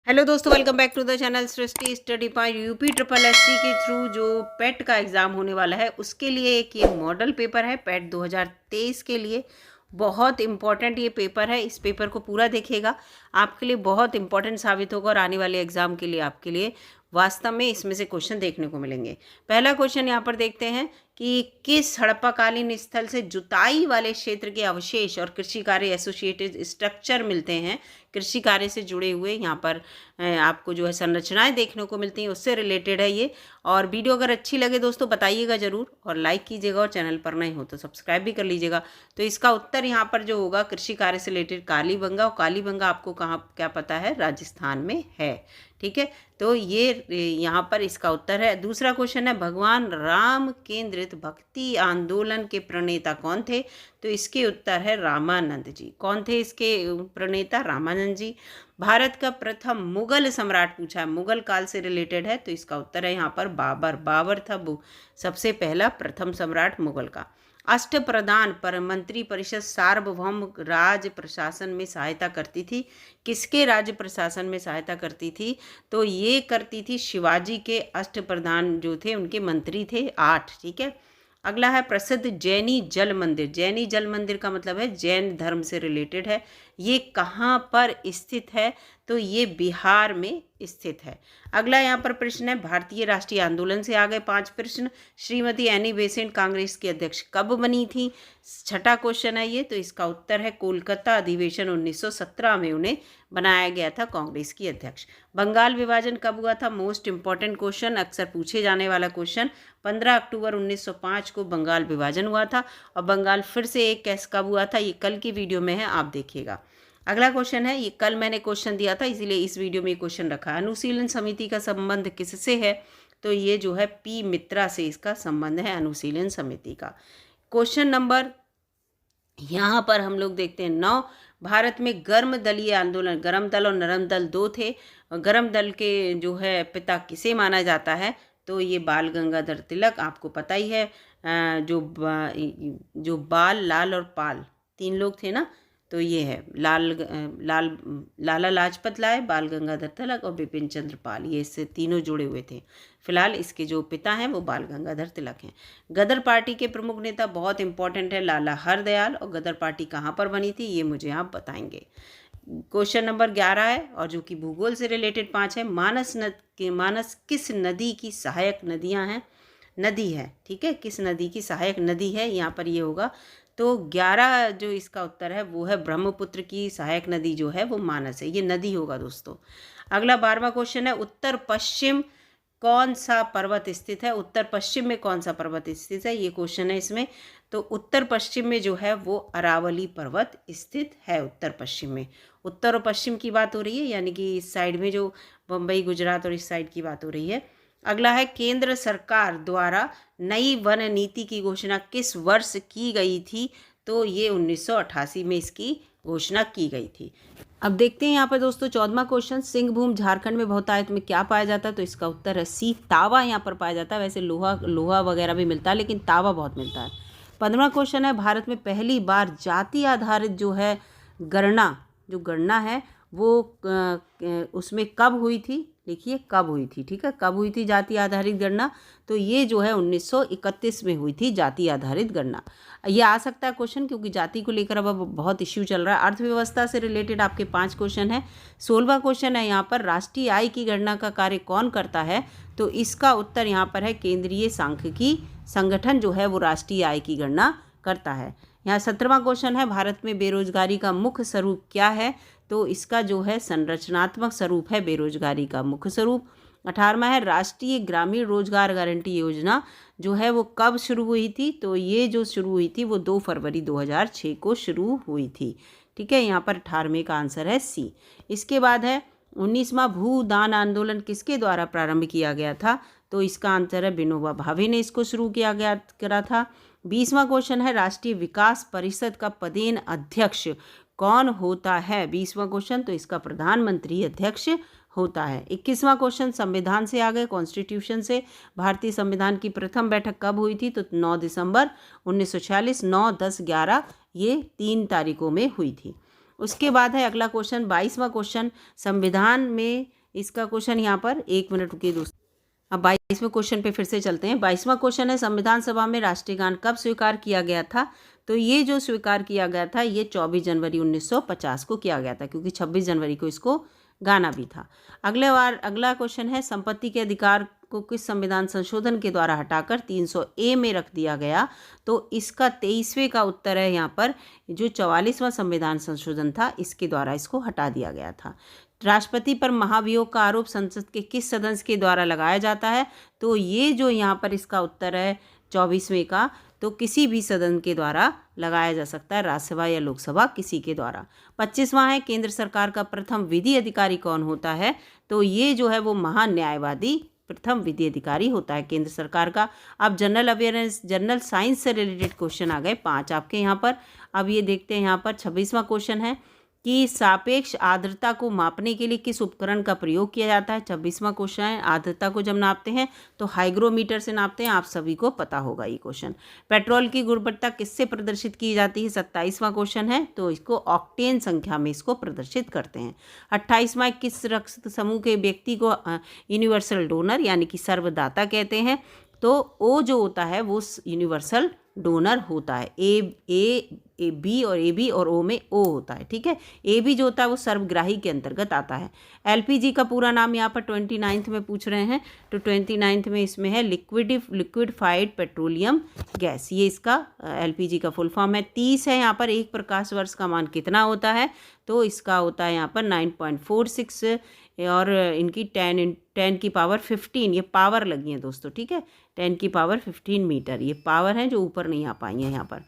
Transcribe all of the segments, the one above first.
Hello दोस्तों, welcome back to the channel Srishti study point. UP triple SC के थ्रू जो पेट का एग्ज़ाम होने वाला है उसके लिए एक ये मॉडल पेपर है पेट 2023 के लिए। बहुत इम्पॉर्टेंट ये पेपर है। इस पेपर को पूरा देखिएगा, आपके लिए बहुत इंपॉर्टेंट साबित होगा और आने वाले एग्ज़ाम के लिए आपके लिए वास्तव में इसमें से क्वेश्चन देखने को मिलेंगे। पहला क्वेश्चन यहाँ पर देखते हैं कि किस हड़प्पाकालीन स्थल से जुताई वाले क्षेत्र के अवशेष और कृषि कार्य एसोसिएटेड स्ट्रक्चर मिलते हैं। कृषि कार्य से जुड़े हुए यहाँ पर आपको जो है संरचनाएं देखने को मिलती हैं, उससे रिलेटेड है ये। और वीडियो अगर अच्छी लगे दोस्तों बताइएगा ज़रूर और लाइक कीजिएगा और चैनल पर नहीं हो तो सब्सक्राइब भी कर लीजिएगा। तो इसका उत्तर यहाँ पर जो होगा कृषि कार्य से रिलेटेड कालीबंगा, और कालीबंगा आपको कहाँ क्या पता है, राजस्थान में है। ठीक है, तो ये यहाँ पर इसका उत्तर है। दूसरा क्वेश्चन है भगवान राम केंद्रित भक्ति आंदोलन के प्रणेता कौन थे? तो इसके उत्तर है रामानंद जी। कौन थे इसके प्रणेता? रामानंद जी। भारत का प्रथम मुगल सम्राट पूछा है, मुगल काल से रिलेटेड है, तो इसका उत्तर है यहाँ पर बाबर। बाबर था सबसे पहला प्रथम सम्राट मुगल का। अष्टप्रधान पर मंत्री परिषद सार्वभौम राज्य प्रशासन में सहायता करती थी। किसके राज्य प्रशासन में सहायता करती थी? तो ये करती थी शिवाजी के अष्टप्रधान जो थे उनके मंत्री थे 8। ठीक है, अगला है प्रसिद्ध जैनी जल मंदिर। जैनी जल मंदिर का मतलब है जैन धर्म से रिलेटेड है। ये कहाँ पर स्थित है? तो ये बिहार में स्थित है। अगला यहाँ पर प्रश्न है भारतीय राष्ट्रीय आंदोलन से आ गए 5 प्रश्न। श्रीमती एनी बेसेंट कांग्रेस की अध्यक्ष कब बनी थी? छठा क्वेश्चन है ये, तो इसका उत्तर है कोलकाता अधिवेशन 1917 में उन्हें बनाया गया था कांग्रेस की अध्यक्ष। बंगाल विभाजन कब हुआ था? मोस्ट इंपॉर्टेंट क्वेश्चन, अक्सर पूछे जाने वाला क्वेश्चन। 15 अक्टूबर 1905 को बंगाल विभाजन हुआ था। और बंगाल फिर से एक कैसे कब हुआ था, ये कल की वीडियो में है, आप देखिएगा। अगला क्वेश्चन है, ये कल मैंने क्वेश्चन दिया था इसीलिए इस वीडियो में क्वेश्चन रखा है। अनुशीलन समिति का संबंध किससे है? तो ये जो है पी मित्रा से इसका संबंध है, अनुशीलन समिति का। क्वेश्चन नंबर यहाँ पर हम लोग देखते हैं 9। भारत में गर्म दलीय आंदोलन, गर्म दल और नरम दल 2 थे। गर्म दल के जो है पिता किसे माना जाता है? तो ये बाल गंगाधर तिलक, आपको पता ही है। जो बाल, लाल और पाल 3 लोग थे ना, तो ये है लाला लाजपत राय, बाल गंगाधर तिलक और बिपिन चंद्र पाल, ये इससे तीनों जुड़े हुए थे। फिलहाल इसके जो पिता हैं वो बाल गंगाधर तिलक हैं। गदर पार्टी के प्रमुख नेता बहुत इंपॉर्टेंट है, लाला हरदयाल। और गदर पार्टी कहाँ पर बनी थी ये मुझे आप बताएंगे। क्वेश्चन नंबर 11 है और जो कि भूगोल से रिलेटेड 5 है। मानस किस नदी की सहायक नदियां हैं? नदी है, ठीक है, किस नदी की सहायक नदी है यहाँ पर ये होगा। तो 11 जो इसका उत्तर है वो है ब्रह्मपुत्र की सहायक नदी जो है वो मानस है, ये नदी होगा दोस्तों। अगला 12वां क्वेश्चन है, उत्तर पश्चिम कौन सा पर्वत स्थित है? उत्तर पश्चिम में कौन सा पर्वत स्थित है, ये क्वेश्चन है इसमें। तो उत्तर पश्चिम में जो है वो अरावली पर्वत स्थित है। उत्तर पश्चिम में, उत्तर और पश्चिम की बात हो रही है, यानी कि इस साइड में जो बम्बई गुजरात और इस साइड की बात हो रही है। अगला है केंद्र सरकार द्वारा नई वन नीति की घोषणा किस वर्ष की गई थी? तो ये 1988 में इसकी घोषणा की गई थी। अब देखते हैं यहाँ पर दोस्तों 14वां क्वेश्चन, सिंहभूम झारखंड में बहुतायत में क्या पाया जाता है? तो इसका उत्तर है सी, तावा यहाँ पर पाया जाता है। वैसे लोहा वगैरह भी मिलता है लेकिन तावा बहुत मिलता है। 15वां क्वेश्चन है, भारत में पहली बार जाति आधारित जो है गणना है वो उसमें कब हुई थी? देखिए कब हुई थी, ठीक है, कब हुई थी जाति आधारित गणना? तो ये जो है 1931 में हुई थी जाति आधारित गणना। ये आ सकता है क्वेश्चन क्योंकि जाति को लेकर अब बहुत इश्यू चल रहा है। अर्थव्यवस्था से रिलेटेड आपके 5 क्वेश्चन है। 16वां क्वेश्चन है यहाँ पर, राष्ट्रीय आय की गणना का कार्य कौन करता है? तो इसका उत्तर यहाँ पर है केंद्रीय सांख्यिकी संगठन जो है वो राष्ट्रीय आय की गणना करता है। यहाँ 17वां क्वेश्चन है, भारत में बेरोजगारी का मुख्य स्वरूप क्या है? तो इसका जो है संरचनात्मक स्वरूप है बेरोजगारी का मुख्य स्वरूप। 18वां है, राष्ट्रीय ग्रामीण रोजगार गारंटी योजना जो है वो कब शुरू हुई थी? तो ये जो शुरू हुई थी वो 2 फरवरी 2006 को शुरू हुई थी। ठीक है, यहाँ पर 18वें का आंसर है सी। इसके बाद है 19वां, भूदान आंदोलन किसके द्वारा प्रारंभ किया गया था? तो इसका आंसर है विनोबा भावे ने इसको शुरू करा था। 20वां क्वेश्चन है, राष्ट्रीय विकास परिषद का पदेन अध्यक्ष कौन होता है? 20वां क्वेश्चन, तो इसका प्रधानमंत्री अध्यक्ष होता है। 21वां क्वेश्चन संविधान से आ गए, कॉन्स्टिट्यूशन से। भारतीय संविधान की प्रथम बैठक कब हुई थी? तो 9 दिसंबर 1946, 9, 10, 11 ये 3 तारीखों में हुई थी। उसके बाद है अगला क्वेश्चन 22वां क्वेश्चन संविधान में, इसका क्वेश्चन यहाँ पर 1 मिनट रुकिए दोस्तों। अब 22वें क्वेश्चन पे फिर से चलते हैं। 22वां क्वेश्चन है संविधान सभा में राष्ट्रीय गान कब स्वीकार किया गया था? तो ये जो स्वीकार किया गया था ये 24 जनवरी 1950 को किया गया था, क्योंकि 26 जनवरी को इसको गाना भी था। अगला क्वेश्चन है संपत्ति के अधिकार को किस संविधान संशोधन के द्वारा हटाकर 300A में रख दिया गया? तो इसका 23वें का उत्तर है यहाँ पर, जो 44वां संविधान संशोधन था इसके द्वारा इसको हटा दिया गया था। राष्ट्रपति पर महाभियोग का आरोप संसद के किस सदस्य के द्वारा लगाया जाता है? तो ये जो यहाँ पर इसका उत्तर है 24वें का, तो किसी भी सदन के द्वारा लगाया जा सकता है, राज्यसभा या लोकसभा किसी के द्वारा। 25वां है केंद्र सरकार का प्रथम विधि अधिकारी कौन होता है? तो ये जो है वो महान्यायवादी प्रथम विधि अधिकारी होता है केंद्र सरकार का। अब जनरल अवेयरनेस, जनरल साइंस से रिलेटेड क्वेश्चन आ गए 5 आपके यहाँ पर। अब ये देखते हैं यहाँ पर 26वां क्वेश्चन है कि सापेक्ष आर्द्रता को मापने के लिए किस उपकरण का प्रयोग किया जाता है? 26वां क्वेश्चन है आर्द्रता को जब नापते हैं तो हाइग्रोमीटर से नापते हैं, आप सभी को पता होगा ये क्वेश्चन। पेट्रोल की गुणवत्ता किससे प्रदर्शित की जाती है? 27वां क्वेश्चन है, तो इसको ऑक्टेन संख्या में इसको प्रदर्शित करते हैं। 28वां किस रक्त समूह के व्यक्ति को यूनिवर्सल डोनर यानी कि सर्वदाता कहते हैं? तो ओ जो होता है वो यूनिवर्सल डोनर होता है। ए बी और ए बी और ओ में ओ होता है, ठीक है। ए बी जो होता है वो सर्वग्राही के अंतर्गत आता है। एलपीजी का पूरा नाम यहाँ पर 29th में पूछ रहे हैं, तो 29th में इसमें है लिक्विडिफाइड पेट्रोलियम गैस, ये इसका एलपीजी का फुल फॉर्म है। 30 है यहाँ पर, एक प्रकाश वर्ष का मान कितना होता है? तो इसका होता है यहाँ पर 9.46 और इनकी 10 की पावर 15, ये पावर लगी है दोस्तों, ठीक है। 10 की पावर 15 मीटर ये पावर है जो ऊपर नहीं आ पाई है यहाँ पर।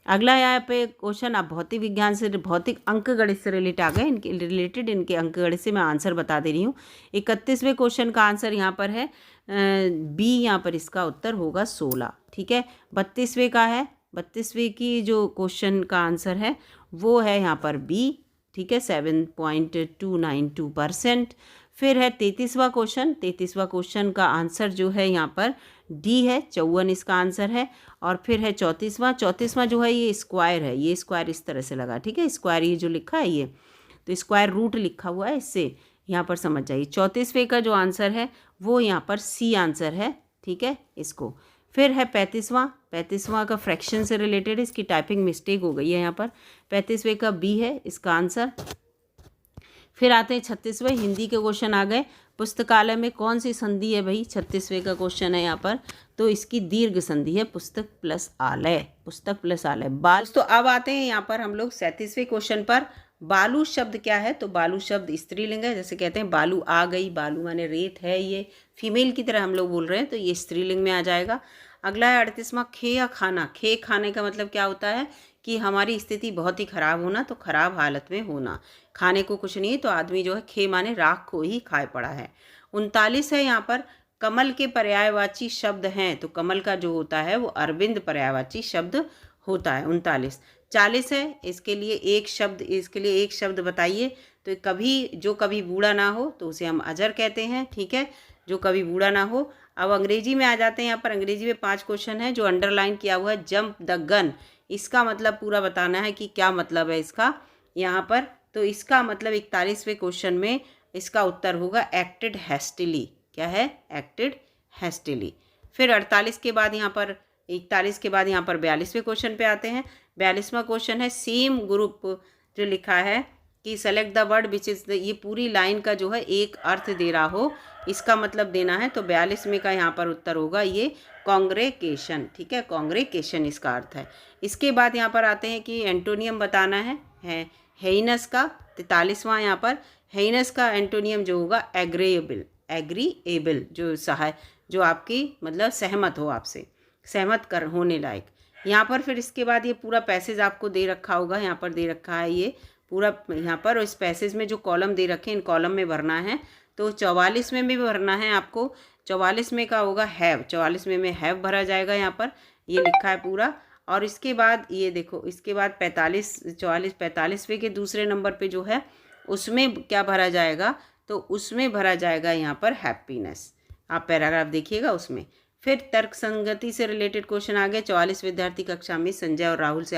अगला यहाँ पे क्वेश्चन, आप भौतिक विज्ञान से, भौतिक अंकगणित से रिलेटेड आ गए, इनके अंकगणित से मैं आंसर बता दे रही हूँ। 31वें क्वेश्चन का आंसर यहाँ पर है बी, यहाँ पर इसका उत्तर होगा 16, ठीक है। 32वें का है, 32वें की जो क्वेश्चन का आंसर है वो है यहाँ पर बी, ठीक है, 7.292%। फिर है 33वां क्वेश्चन, 33वां क्वेश्चन का आंसर जो है यहाँ पर डी है, 54 इसका आंसर है। और फिर है 34वां जो है ये स्क्वायर है, ये स्क्वायर इस तरह से लगा, ठीक है। स्क्वायर ये जो लिखा है ये, तो स्क्वायर रूट लिखा हुआ है, इससे यहाँ पर समझ जाइए। 34वें का जो आंसर है वो यहाँ पर सी आंसर है, ठीक है इसको। फिर है 35वां का फ्रैक्शन से रिलेटेड, इसकी टाइपिंग मिस्टेक हो गई है यहाँ पर। 35वें का बी है इसका आंसर। फिर आते हैं 36वें, हिंदी के क्वेश्चन आ गए। पुस्तकालय में कौन सी संधि है भाई? 36वें का क्वेश्चन है यहाँ पर, तो इसकी दीर्घ संधि है पुस्तक प्लस आलय, पुस्तक प्लस आलय बाल। तो अब आते हैं यहाँ पर हम लोग 37वें क्वेश्चन पर। बालू शब्द क्या है? तो बालू शब्द स्त्रीलिंग है, जैसे कहते हैं बालू आ गई, बालू माने रेत है, ये फीमेल की तरह हम लोग बोल रहे हैं, तो ये स्त्रीलिंग में आ जाएगा। अगला है 38वां, खे या खाना। खे खाने का मतलब क्या होता है कि हमारी स्थिति बहुत ही खराब होना, तो खराब हालत में होना, खाने को कुछ नहीं, तो आदमी जो है खे माने राख को ही खाए पड़ा है। 39 है यहाँ पर, कमल के पर्यायवाची शब्द हैं, तो कमल का जो होता है वो अरविंद पर्यायवाची शब्द होता है। 39। 40 है, इसके लिए एक शब्द बताइए। तो कभी बूढ़ा ना हो तो उसे हम अजर कहते हैं, ठीक है, जो कभी बूढ़ा ना हो। अब अंग्रेजी में आ जाते हैं। यहाँ पर अंग्रेजी में 5 क्वेश्चन है जो अंडरलाइन किया हुआ है। जंप द गन, इसका मतलब पूरा बताना है कि क्या मतलब है इसका यहाँ पर। तो इसका मतलब 41वें क्वेश्चन में इसका उत्तर होगा एक्टेड हैस्टिली। क्या है? एक्टेड हैस्टिली। फिर 41 के बाद यहाँ पर 41 के बाद यहाँ पर 42वें क्वेश्चन पे आते हैं। 42वां क्वेश्चन है सेम ग्रुप, जो लिखा है कि select the word which is the, ये पूरी लाइन का जो है एक अर्थ दे रहा हो, इसका मतलब देना है। तो 42वें का यहाँ पर उत्तर होगा ये कांग्रेगेशन, ठीक है, कांग्रेगेशन इसका अर्थ है। इसके बाद यहाँ पर आते हैं कि एंटोनियम बताना है हेइनस का। 43वां यहाँ पर हेइनस का एंटोनियम जो होगा एग्रीएबल, जो आपकी मतलब सहमत हो, आपसे सहमत कर होने लायक। यहाँ पर फिर इसके बाद ये पूरा पैसेज आपको दे रखा होगा, यहाँ पर दे रखा है ये पूरा यहाँ पर, और इस पैसेज में जो कॉलम दे रखे हैं इन कॉलम में भरना है। तो 44 में भी भरना है आपको। 44 में का होगा हैव, 44 में हैव भरा जाएगा, यहाँ पर ये लिखा है पूरा। और इसके बाद ये देखो, इसके बाद 45वें के दूसरे नंबर पे जो है उसमें क्या भरा जाएगा? तो उसमें भरा जाएगा यहाँ पर हैप्पीनेस। आप पैराग्राफ देखिएगा उसमें। फिर तर्क संगति से रिलेटेड क्वेश्चन आ गए। 44 विद्यार्थी कक्षा में संजय और राहुल से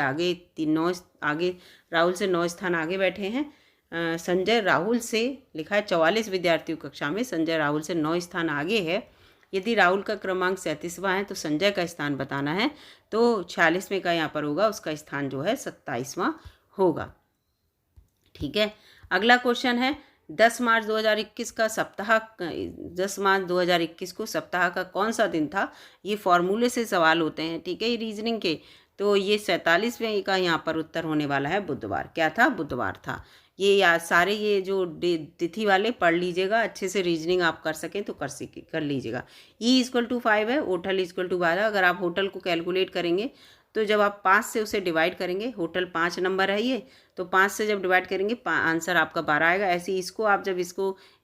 राहुल से 9 स्थान आगे बैठे हैं। संजय राहुल से लिखा है 44 विद्यार्थियों कक्षा में संजय राहुल से 9 स्थान आगे है। यदि राहुल का क्रमांक 37वां है तो संजय का स्थान बताना है, तो 46वें का यहाँ पर होगा, उसका स्थान जो है 27वां होगा। ठीक है, अगला क्वेश्चन है 10 मार्च 2021 का सप्ताह 10 मार्च 2021 को सप्ताह का कौन सा दिन था। ये फॉर्मूले से सवाल होते हैं, ठीक है, ये रीजनिंग के। तो ये 47वें का यहाँ पर उत्तर होने वाला है बुधवार। क्या था? बुधवार था। ये सारे ये जो तिथि वाले पढ़ लीजिएगा, अच्छे से रीजनिंग आप कर सकें तो कर लीजिएगा। E=5 है, होटल =12। अगर आप होटल को कैलकुलेट करेंगे तो जब आप 5 से उसे डिवाइड करेंगे, होटल 5 नंबर है ये, तो 5 से जब डिवाइड करेंगे आंसर आपका 12 आएगा। ऐसे ही इसको आप जब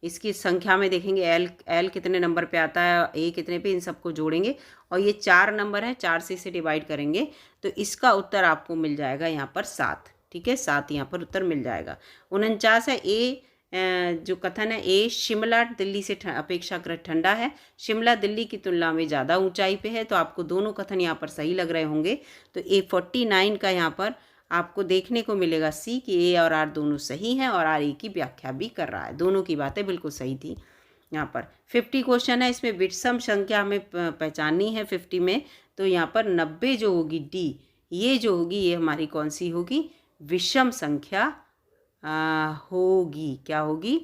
इसकी संख्या में देखेंगे, एल कितने नंबर पे आता है, ए कितने पे, इन सबको जोड़ेंगे और ये 4 नंबर है, 4 से इसे डिवाइड करेंगे तो इसका उत्तर आपको मिल जाएगा यहाँ पर 7। ठीक है, 7 यहाँ पर उत्तर मिल जाएगा। 49 है ए, जो कथन है ए, शिमला दिल्ली से अपेक्षाकृत ठंडा है। शिमला दिल्ली की तुलना में ज़्यादा ऊंचाई पे है, तो आपको दोनों कथन यहाँ पर सही लग रहे होंगे। तो ए 49 का यहाँ पर आपको देखने को मिलेगा सी कि ए और आर दोनों सही हैं और आर ए की व्याख्या भी कर रहा है। दोनों की बातें बिल्कुल सही थी। यहाँ पर 50 क्वेश्चन है, इसमें विषम संख्या हमें पहचाननी है 50 में। तो यहाँ पर 90 जो होगी डी, ये जो होगी ये हमारी कौन सी होगी? विषम संख्या होगी। क्या होगी?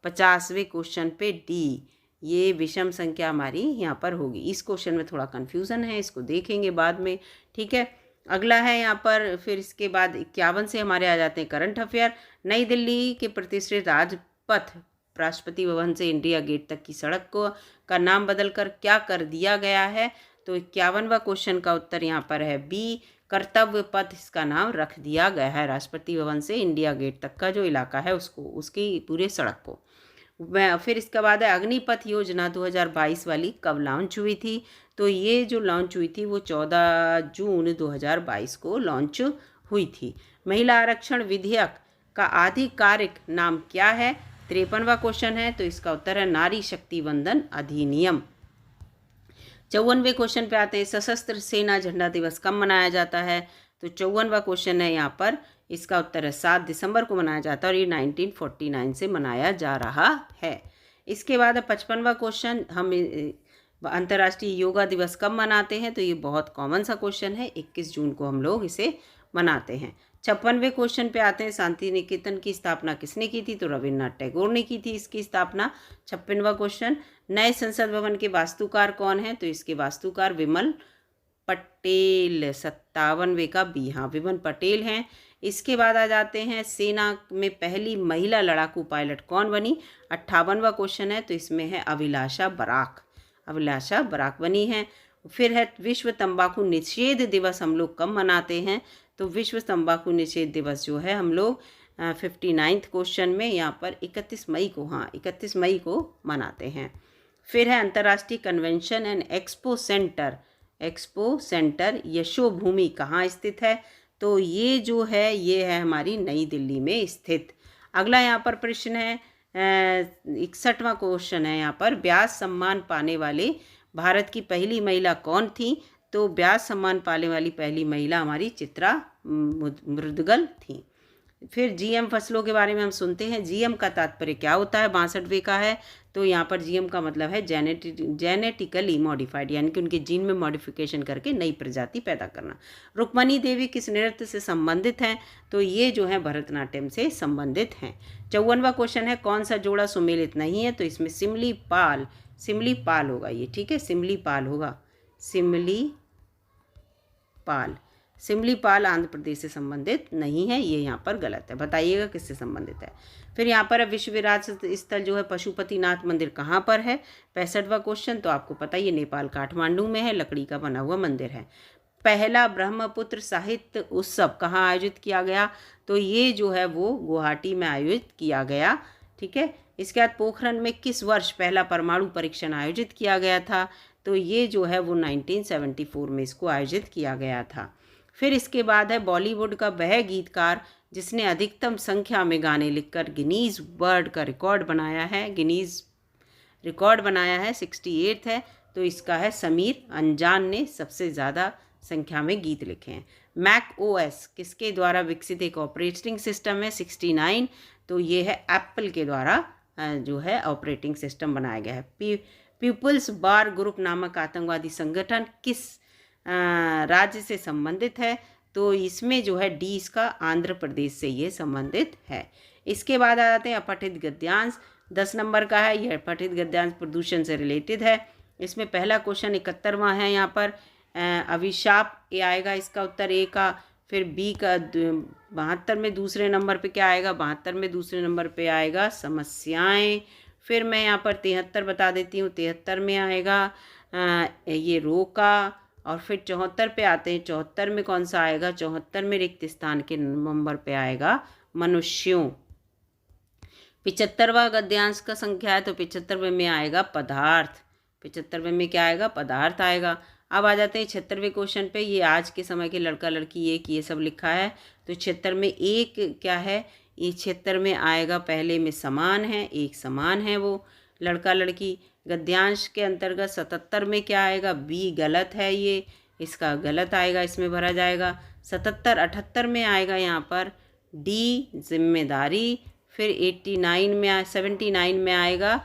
50वें क्वेश्चन पे डी, ये विषम संख्या हमारी यहाँ पर होगी। इस क्वेश्चन में थोड़ा कन्फ्यूज़न है, इसको देखेंगे बाद में। ठीक है, अगला है यहाँ पर, फिर इसके बाद 51 से हमारे आ जाते हैं करंट अफेयर। नई दिल्ली के प्रतिष्ठित राजपथ राष्ट्रपति भवन से इंडिया गेट तक की सड़क का नाम बदलकर क्या कर दिया गया है? तो 51वां क्वेश्चन का उत्तर यहाँ पर है बी, कर्तव्य पथ इसका नाम रख दिया गया है। राष्ट्रपति भवन से इंडिया गेट तक का जो इलाका है उसको, उसकी पूरे सड़क को। फिर इसके बाद है अग्निपथ योजना 2022 वाली कब लॉन्च हुई थी? तो ये जो लॉन्च हुई थी वो 14 जून 2022 को लॉन्च हुई थी। महिला आरक्षण विधेयक का आधिकारिक नाम क्या है? 53वां क्वेश्चन है, तो इसका उत्तर है नारी शक्ति वंदन अधिनियम। 54वें क्वेश्चन पे आते हैं, सशस्त्र सेना झंडा दिवस कब मनाया जाता है? तो 54वां क्वेश्चन है यहाँ पर, इसका उत्तर है 7 दिसंबर को मनाया जाता है और ये 1949 से मनाया जा रहा है। इसके बाद 55वां क्वेश्चन, हम अंतर्राष्ट्रीय योगा दिवस कब मनाते हैं? तो ये बहुत कॉमन सा क्वेश्चन है, 21 जून को हम लोग इसे मनाते हैं। 56वें क्वेश्चन पे आते हैं, शांति निकेतन की स्थापना किसने की थी? तो रविन्द्रनाथ टैगोर ने की थी इसकी स्थापना। 56वां क्वेश्चन, नए संसद भवन के वास्तुकार कौन है? तो इसके वास्तुकार विमल पटेल। 57वें का बी, हाँ विमल पटेल हैं। इसके बाद आ जाते हैं, सेना में पहली महिला लड़ाकू पायलट कौन बनी? 58वां क्वेश्चन है, तो इसमें है अभिलाषा बराक। अभिलाषा बराक बनी है। फिर है विश्व तंबाकू निषेध दिवस हम लोग कब मनाते हैं? तो विश्व तंबाकू निषेध दिवस जो है हम लोग 59th क्वेश्चन में यहाँ पर 31 मई को, हाँ 31 मई को मनाते हैं। फिर है अंतर्राष्ट्रीय convention and expo centre. Expo centre Yashobhoomi कहाँ स्थित है? तो ये जो है ये है हमारी नई दिल्ली में स्थित। अगला यहाँ पर प्रश्न है 61वां क्वेश्चन है यहाँ पर, व्यास सम्मान पाने वाले भारत की पहली महिला कौन थी? तो व्यास सम्मान पाने वाली पहली महिला हमारी चित्रा मुद्गल थी। फिर जीएम फसलों के बारे में हम सुनते हैं, जीएम का तात्पर्य क्या होता है? 62वें का है, तो यहाँ पर जीएम का मतलब है जेनेटिकली मॉडिफाइड, यानी कि उनके जीन में मॉडिफिकेशन करके नई प्रजाति पैदा करना। रुक्मणी देवी किस नृत्य से संबंधित हैं? तो ये जो है भरतनाट्यम से संबंधित हैं। 54वां क्वेश्चन है, कौन सा जोड़ा सुमेलित नहीं है? तो इसमें सिमली पाल होगा ये, ठीक है, सिमली पाल होगा। सिमली पाल आंध्र प्रदेश से संबंधित नहीं है, ये यहाँ पर गलत है। बताइएगा किससे संबंधित है। फिर यहाँ पर विश्व विरासत स्थल जो है पशुपतिनाथ मंदिर कहाँ पर है? 65वां क्वेश्चन, तो आपको पता है ये नेपाल काठमांडू में है, लकड़ी का बना हुआ मंदिर है। पहला ब्रह्मपुत्र साहित्य उत्सव कहाँ आयोजित किया गया? तो ये जो है वो गुवाहाटी में आयोजित किया गया, ठीक है। इसके बाद पोखरण में किस वर्ष पहला परमाणु परीक्षण आयोजित किया गया था? तो ये जो है वो 1974 में इसको आयोजित किया गया था। फिर इसके बाद है बॉलीवुड का वह गीतकार जिसने अधिकतम संख्या में गाने लिखकर गिनीज वर्ल्ड का रिकॉर्ड बनाया है। गिनीज रिकॉर्ड बनाया है 68 है, तो इसका है समीर अंजान ने सबसे ज़्यादा संख्या में गीत लिखे हैं। मैक ओएस किसके द्वारा विकसित एक ऑपरेटिंग सिस्टम है? 69। तो ये है एप्पल के द्वारा जो है ऑपरेटिंग सिस्टम बनाया गया है। पीपुल्स बार ग्रुप नामक आतंकवादी संगठन किस राज्य से संबंधित है? तो इसमें जो है डी इसका आंध्र प्रदेश से ये संबंधित है। इसके बाद आ जाते हैं अपठित गद्यांश, 10 नंबर का है। यह अपठित गद्यांश प्रदूषण से रिलेटेड है। इसमें पहला क्वेश्चन 71वां है। यहाँ पर अभिशाप ए आएगा इसका उत्तर ए का। फिर बी का 72 में दूसरे नंबर पे क्या आएगा? 72 में दूसरे नंबर पे आएगा समस्याएं। फिर मैं यहाँ पर 73 बता देती हूँ। 73 में आएगा ये रोका। और फिर 74 पे आते हैं। 74 में कौन सा आएगा? 74 में रिक्त स्थान के नंबर पे आएगा मनुष्यों। 75वां गद्यांश का संख्या है तो 75वें में आएगा पदार्थ। 75वें में क्या आएगा? पदार्थ आएगा। अब आ जाते हैं 76वें क्वेश्चन पे। ये आज के समय के लड़का लड़की एक ये सब लिखा है। तो 76 में एक क्या है? ये 76 में आएगा पहले में समान है, एक समान है वो लड़का लड़की। गद्यांश के अंतर्गत 77 में क्या आएगा? बी गलत है, ये इसका गलत आएगा, इसमें भरा जाएगा। 77 78 में आएगा यहाँ पर डी जिम्मेदारी। फिर 79 में आएगा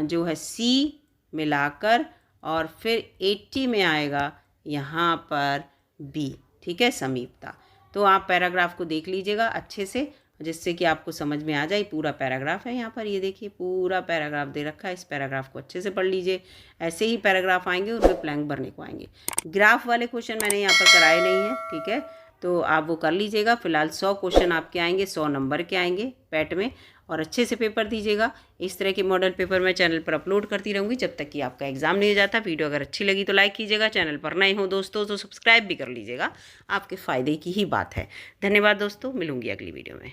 जो है सी मिलाकर। और फिर 80 में आएगा यहाँ पर बी, ठीक है, समीपता। तो आप पैराग्राफ को देख लीजिएगा अच्छे से, जिससे कि आपको समझ में आ जाए। पूरा पैराग्राफ है यहाँ पर, ये देखिए पूरा पैराग्राफ दे रखा है। इस पैराग्राफ को अच्छे से पढ़ लीजिए। ऐसे ही पैराग्राफ आएंगे, उनके ब्लैंक भरने को आएंगे। ग्राफ वाले क्वेश्चन मैंने यहाँ पर कराए नहीं है, ठीक है, तो आप वो कर लीजिएगा। फिलहाल 100 क्वेश्चन आपके आएंगे, 100 नंबर के आएंगे पैट में, और अच्छे से पेपर दीजिएगा। इस तरह के मॉडल पेपर मैं चैनल पर अपलोड करती रहूँगी जब तक कि आपका एग्जाम नहीं हो जाता। वीडियो अगर अच्छी लगी तो लाइक कीजिएगा, चैनल पर नए हो दोस्तों तो सब्सक्राइब भी कर लीजिएगा, आपके फ़ायदे की ही बात है। धन्यवाद दोस्तों, मिलूंगी अगली वीडियो में।